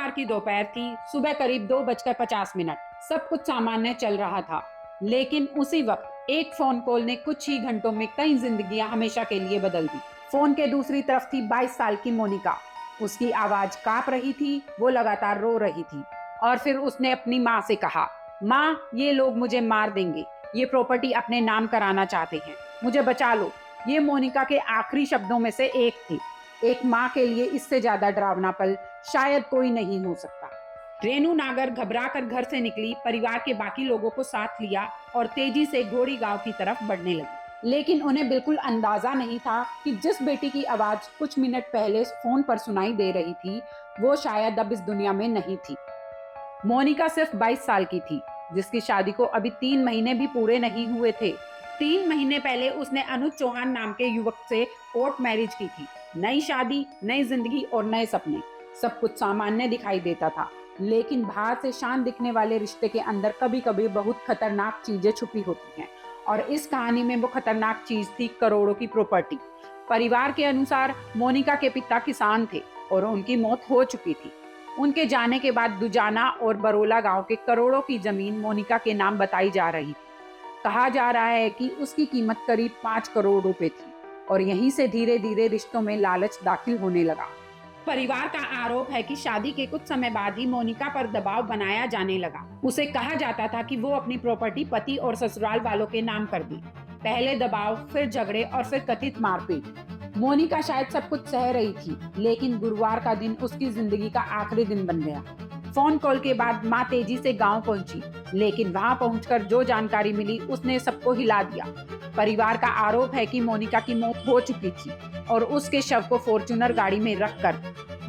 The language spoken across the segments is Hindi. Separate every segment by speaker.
Speaker 1: शुक्रवार की दोपहर थी। सुबह करीब 2:50 सब कुछ सामान्य चल रहा था, लेकिन उसी वक्त एक फोन कॉल ने कुछ ही घंटों में कई जिंदगियां हमेशा के लिए बदल दी। फोन के दूसरी तरफ थी 22 साल की मोनिका। उसकी आवाज कांप रही थी, वो लगातार रो रही थी और फिर उसने अपनी माँ से कहा, माँ, ये लोग मुझे मार देंगे, ये प्रॉपर्टी अपने नाम कराना चाहते हैं, मुझे बचा लो। ये मोनिका के आखिरी शब्दों में से एक थी। एक माँ के लिए इससे ज्यादा डरावना पल शायद कोई नहीं हो सकता। रेनू नागर घबराकर घर से निकली, परिवार के बाकी लोगों को साथ लिया और तेजी से घोड़ी गांव की तरफ बढ़ने लगी। लेकिन उन्हें बिल्कुल अंदाजा नहीं था कि जिस बेटी की आवाज कुछ मिनट पहले फोन पर सुनाई दे रही थी, वो शायद अब इस दुनिया में नहीं थी। मोनिका सिर्फ 22 साल की थी, जिसकी शादी को अभी 3 महीने भी पूरे नहीं हुए थे। 3 महीने पहले उसने अनुज चौहान नाम के युवक से कोर्ट मैरिज की थी। नई शादी, नई जिंदगी और नए सपने। सब कुछ सामान्य दिखाई देता था, लेकिन बाहर से शान दिखने वाले रिश्ते के अंदर कभी कभी बहुत खतरनाक चीजें छुपी होती हैं। और इस कहानी में वो खतरनाक चीज थी करोड़ों की प्रॉपर्टी। परिवार के अनुसार मोनिका के पिता किसान थे और उनकी मौत हो चुकी थी। उनके जाने के बाद दुजाना और बरोला गांव के करोड़ों की जमीन मोनिका के नाम बताई जा रही थी। कहा जा रहा है कि उसकी कीमत करीब 5 करोड़ रुपए थी और यहीं से धीरे धीरे रिश्तों में लालच दाखिल होने लगा। परिवार का आरोप है कि शादी के कुछ समय बाद ही मोनिका पर दबाव बनाया जाने लगा। उसे कहा जाता था कि वो अपनी प्रॉपर्टी पति और ससुराल वालों के नाम कर दी। पहले दबाव, फिर झगड़े और फिर कथित मारपीट। मोनिका शायद सब कुछ सह रही थी, लेकिन गुरुवार का दिन उसकी जिंदगी का आखिरी दिन बन गया। फोन कॉल के बाद माँ तेजी से गांव पहुंची, लेकिन वहां पहुंचकर जो जानकारी मिली उसने सबको हिला दिया। परिवार का आरोप है कि मोनिका की मौत हो चुकी थी और उसके शव को फॉर्च्यूनर गाड़ी में रखकर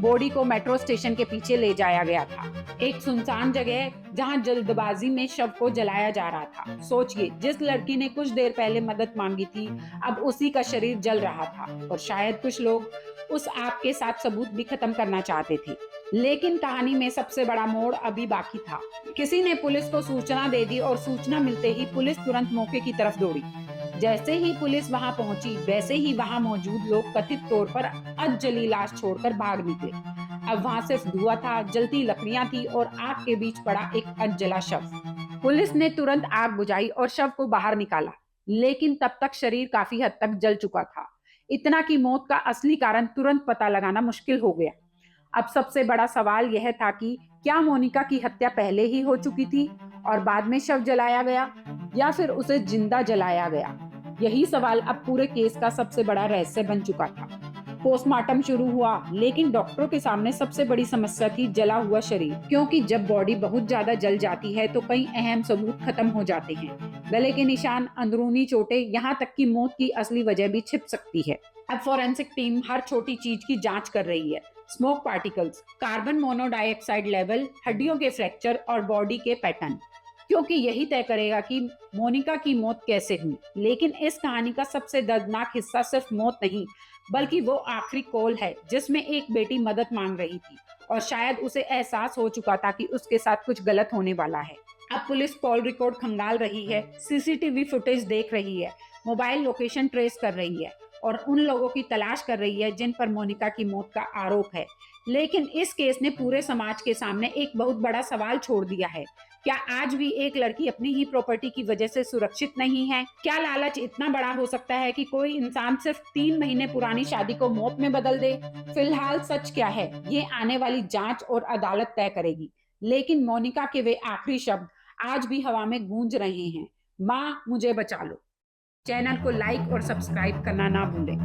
Speaker 1: बॉडी को मेट्रो स्टेशन के पीछे ले जाया गया था, एक सुनसान जगह जहां जल्दबाजी में शव को जलाया जा रहा था। सोचिए, जिस लड़की ने कुछ देर पहले मदद मांगी थी, अब उसी का शरीर जल रहा था और शायद कुछ लोग उस आग के साथ सबूत भी खत्म करना चाहते थे। लेकिन कहानी में सबसे बड़ा मोड़ अभी बाकी था। किसी ने पुलिस को सूचना दे दी और सूचना मिलते ही पुलिस तुरंत मौके की तरफ दौड़ी। जैसे ही पुलिस वहां पहुंची, वैसे ही वहां मौजूद लोग कथित तौर पर अधजली लाश छोड़कर भाग निकले। अब वहां सिर्फ धुआं था, जलती लकड़ियां थी और आग के बीच पड़ा एक अधजला शव। पुलिस ने तुरंत आग बुझाई और शव को बाहर निकाला, लेकिन तब तक शरीर काफी हद तक जल चुका था। इतना कि मौत का असली कारण तुरंत पता लगाना मुश्किल हो गया। अब सबसे बड़ा सवाल यह था कि क्या मोनिका की हत्या पहले ही हो चुकी थी और बाद में शव जलाया गया, या फिर उसे जिंदा जलाया गया? यही सवाल अब पूरे केस का सबसे बड़ा रहस्य बन चुका था। पोस्टमार्टम शुरू हुआ, लेकिन डॉक्टरों के सामने सबसे बड़ी समस्या थी जला हुआ शरीर, क्योंकि जब बॉडी बहुत ज्यादा जल जाती है तो कई अहम सबूत खत्म हो जाते हैं। गले के निशान, अंदरूनी चोटें, यहाँ तक कि मौत की असली वजह भी छिप सकती है। अब फोरेंसिक टीम हर छोटी चीज की जांच कर रही है। Smoke particles, carbon monodioxide level, हड्डियों के फ्रैक्चर और बॉडी के पैटर्न, क्योंकि यही तय करेगा कि मोनिका की मौत कैसे हुई। लेकिन इस कहानी का सबसे दर्दनाक हिस्सा सिर्फ मौत नहीं, बल्कि वो आखिरी कॉल है जिसमें एक बेटी मदद मांग रही थी और शायद उसे एहसास हो चुका था कि उसके साथ कुछ गलत होने वाला है। अब पुलिस कॉल रिकॉर्ड खंगाल रही है, सीसीटीवी फुटेज देख रही है, मोबाइल लोकेशन ट्रेस कर रही है और उन लोगों की तलाश कर रही है जिन पर मोनिका की मौत का आरोप है। लेकिन इस केस ने पूरे समाज के सामने एक बहुत बड़ा सवाल छोड़ दिया है। क्या आज भी एक लड़की अपनी ही प्रॉपर्टी की वजह से सुरक्षित नहीं है? क्या लालच इतना बड़ा हो सकता है कि कोई इंसान सिर्फ 3 महीने पुरानी शादी को मौत में बदल दे? फिलहाल सच क्या है, ये आने वाली जांच और अदालत तय करेगी। लेकिन मोनिका के वे आखिरी शब्द आज भी हवा में गूंज रहे हैं, माँ, मुझे बचा लो। चैनल को लाइक और सब्सक्राइब करना ना भूलें।